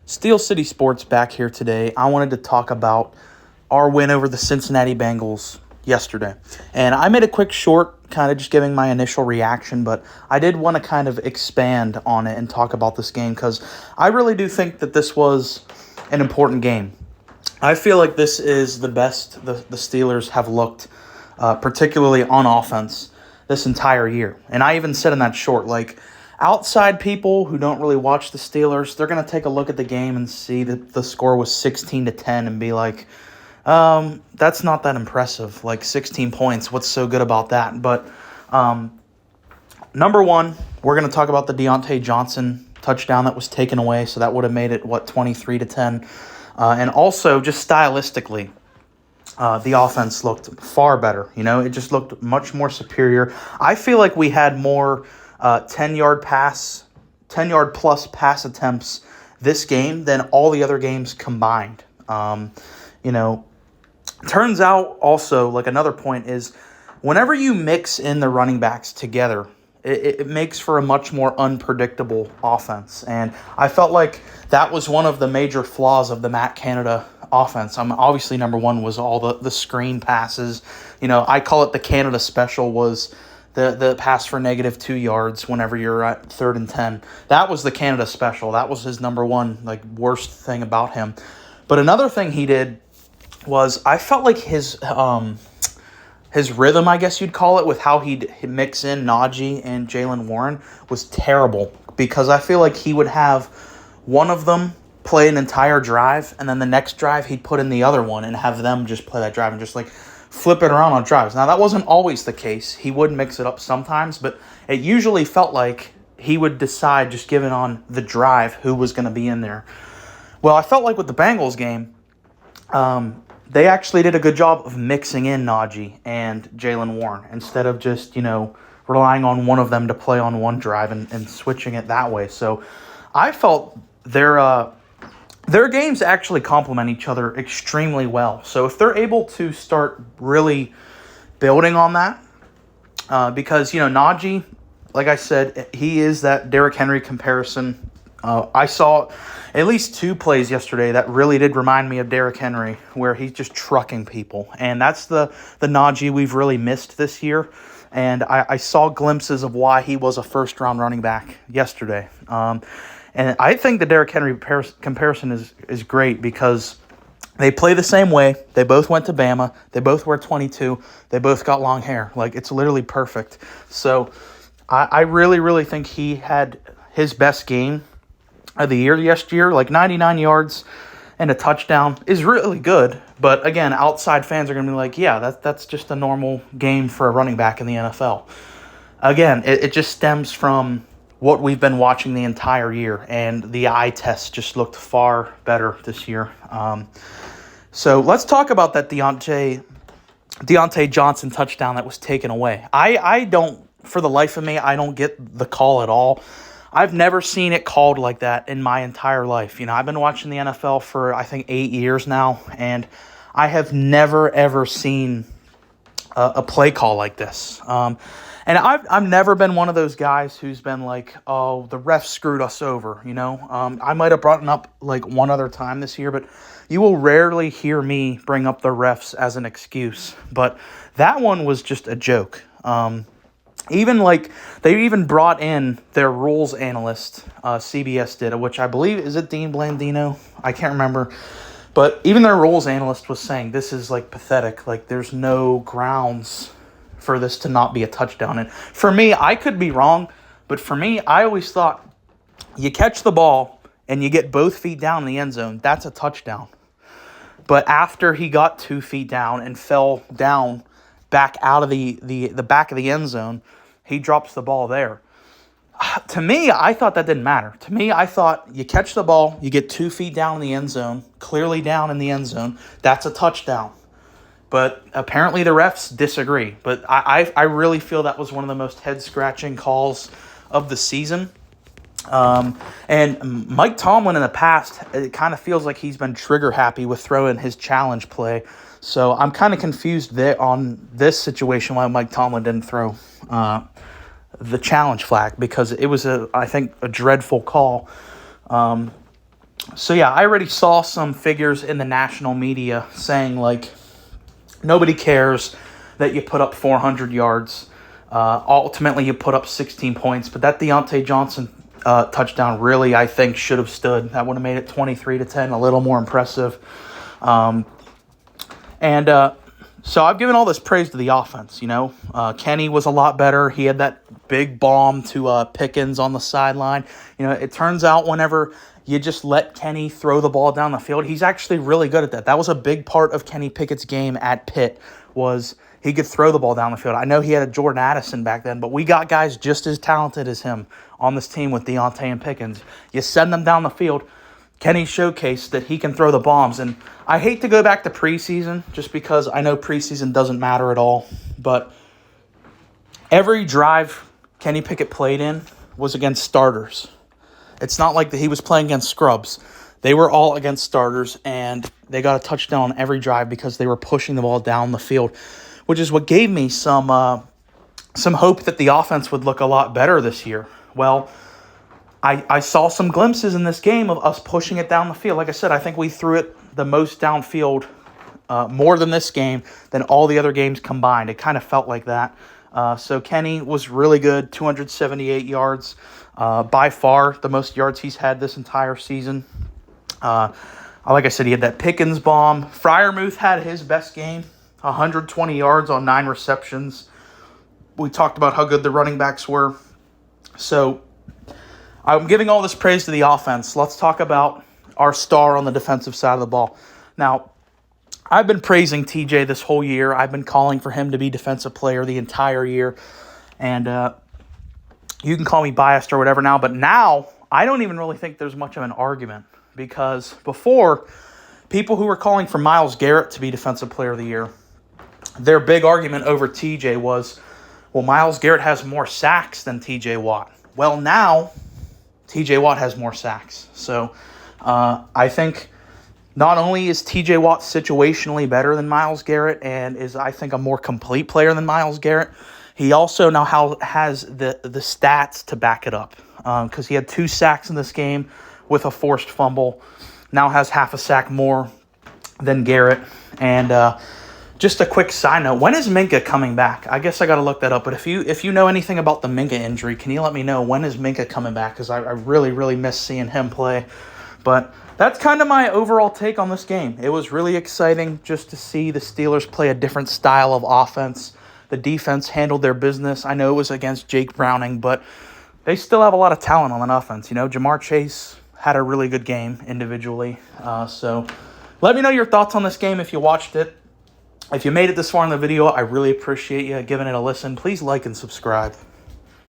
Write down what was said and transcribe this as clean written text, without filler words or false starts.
Steel City Sports back here today. I wanted to talk about our win over the Cincinnati Bengals yesterday. And I made a quick short, kind of just giving my initial reaction, but I did want to kind of expand on it and talk about this game because I really do think that this was an important game. I feel like this is the best the Steelers have looked, particularly on offense, this entire year. And I even said in that short, outside people who don't really watch the Steelers, they're going to take a look at the game and see that the score was 16-10 and be like, that's not that impressive. 16 points, what's so good about that? But number one, we're going to talk about the Diontae Johnson touchdown that was taken away, so that would have made it, 23-10. And also, just stylistically, the offense looked far better. It just looked much more superior. I feel like we had more 10-yard plus pass attempts this game than all the other games combined. Turns out also, another point is whenever you mix in the running backs together, it makes for a much more unpredictable offense. And I felt like that was one of the major flaws of the Matt Canada offense. Obviously, number one was all the screen passes. I call it the Canada special was the pass for -2 yards whenever you're at 3rd and 10. That was the Canada special. That was his number one, worst thing about him. But another thing he did was I felt like his rhythm, I guess you'd call it, with how he'd mix in Najee and Jaylen Warren was terrible, because I feel like he would have one of them play an entire drive, and then the next drive he'd put in the other one and have them just play that drive and just flip it around on drives. Now, that wasn't always the case. He would mix it up sometimes, but it usually felt like he would decide, just given on the drive, who was going to be in there. Well, I felt like with the Bengals game, they actually did a good job of mixing in Najee and Jaylen Warren instead of just, relying on one of them to play on one drive and switching it that way. So I felt their games actually complement each other extremely well. So if they're able to start really building on that, because, Najee, like I said, he is that Derrick Henry comparison. I saw at least 2 plays yesterday that really did remind me of Derrick Henry, where he's just trucking people. And that's the Najee we've really missed this year. And I saw glimpses of why he was a first-round running back yesterday. And I think the Derrick Henry comparison is great because they play the same way. They both went to Bama. They both wear 22. They both got long hair. It's literally perfect. So I really, really think he had his best game of the year yesterday. 99 yards and a touchdown is really good. But again, outside fans are going to be like, yeah, that's just a normal game for a running back in the NFL. Again, it just stems from what we've been watching the entire year, and the eye test just looked far better this year. So let's talk about that Diontae Johnson touchdown that was taken away. I don't, for the life of me, I don't get the call at all. I've never seen it called like that in my entire life. I've been watching the NFL for, I think, 8 years now, and I have never, ever seen a play call like this. And I've never been one of those guys who's been like, oh, the ref screwed us over, I might have brought it up one other time this year, but you will rarely hear me bring up the refs as an excuse. But that one was just a joke. They even brought in their rules analyst, CBS did, which I believe, is it Dean Blandino? I can't remember. But even their rules analyst was saying this is pathetic. There's no grounds for this to not be a touchdown. And for me, I could be wrong, but for me, I always thought you catch the ball and you get both feet down in the end zone, that's a touchdown. But after he got 2 feet down and fell down back out of the back of the end zone, he drops the ball there. To me, I thought that didn't matter. To me, I thought you catch the ball, you get 2 feet down in the end zone, clearly down in the end zone, that's a touchdown. But apparently the refs disagree. But I really feel that was one of the most head-scratching calls of the season. And Mike Tomlin in the past, it kind of feels like he's been trigger-happy with throwing his challenge play. So I'm kind of confused there on this situation why Mike Tomlin didn't throw the challenge flag, because it was, I think, a dreadful call. So yeah, I already saw some figures in the national media saying like nobody cares that you put up 400 yards. Ultimately, you put up 16 points, but that Deontay Johnson touchdown really, I think, should have stood. That would have made it 23-10, a little more impressive. So I've given all this praise to the offense. Kenny was a lot better. He had that big bomb to Pickens on the sideline. It turns out whenever you just let Kenny throw the ball down the field, he's actually really good at that. That was a big part of Kenny Pickett's game at Pitt, was he could throw the ball down the field. I know he had a Jordan Addison back then, but we got guys just as talented as him on this team with Deontay and Pickens. You send them down the field. Kenny showcased that he can throw the bombs. And I hate to go back to preseason just because I know preseason doesn't matter at all. But every drive Kenny Pickett played in was against starters. It's not like that he was playing against scrubs. They were all against starters, and they got a touchdown on every drive because they were pushing the ball down the field, which is what gave me some hope that the offense would look a lot better this year. Well, I saw some glimpses in this game of us pushing it down the field. Like I said, I think we threw it the most downfield more than this game than all the other games combined. It kind of felt like that. So Kenny was really good, 278 yards, by far the most yards he's had this entire season. Like I said, he had that Pickens bomb. Freiermuth had his best game, 120 yards on 9 receptions. We talked about how good the running backs were. So I'm giving all this praise to the offense. Let's talk about our star on the defensive side of the ball. Now, I've been praising TJ this whole year. I've been calling for him to be defensive player the entire year. And you can call me biased or whatever now, but now I don't even really think there's much of an argument, because before, people who were calling for Myles Garrett to be defensive player of the year, their big argument over TJ was, well, Myles Garrett has more sacks than TJ Watt. Well, now TJ Watt has more sacks. So I think not only is TJ Watt situationally better than Myles Garrett and is, I think, a more complete player than Myles Garrett, he also now has the stats to back it up, because he had 2 sacks in this game with a forced fumble. Now has half a sack more than Garrett. And just a quick side note, when is Minkah coming back? I guess I got to look that up. But if you know anything about the Minkah injury, can you let me know when is Minkah coming back? Because I really, really miss seeing him play. But that's kind of my overall take on this game. It was really exciting just to see the Steelers play a different style of offense. The defense handled their business. I know it was against Jake Browning, but they still have a lot of talent on an offense. Jamar Chase had a really good game individually. So let me know your thoughts on this game if you watched it. If you made it this far in the video, I really appreciate you giving it a listen. Please like and subscribe.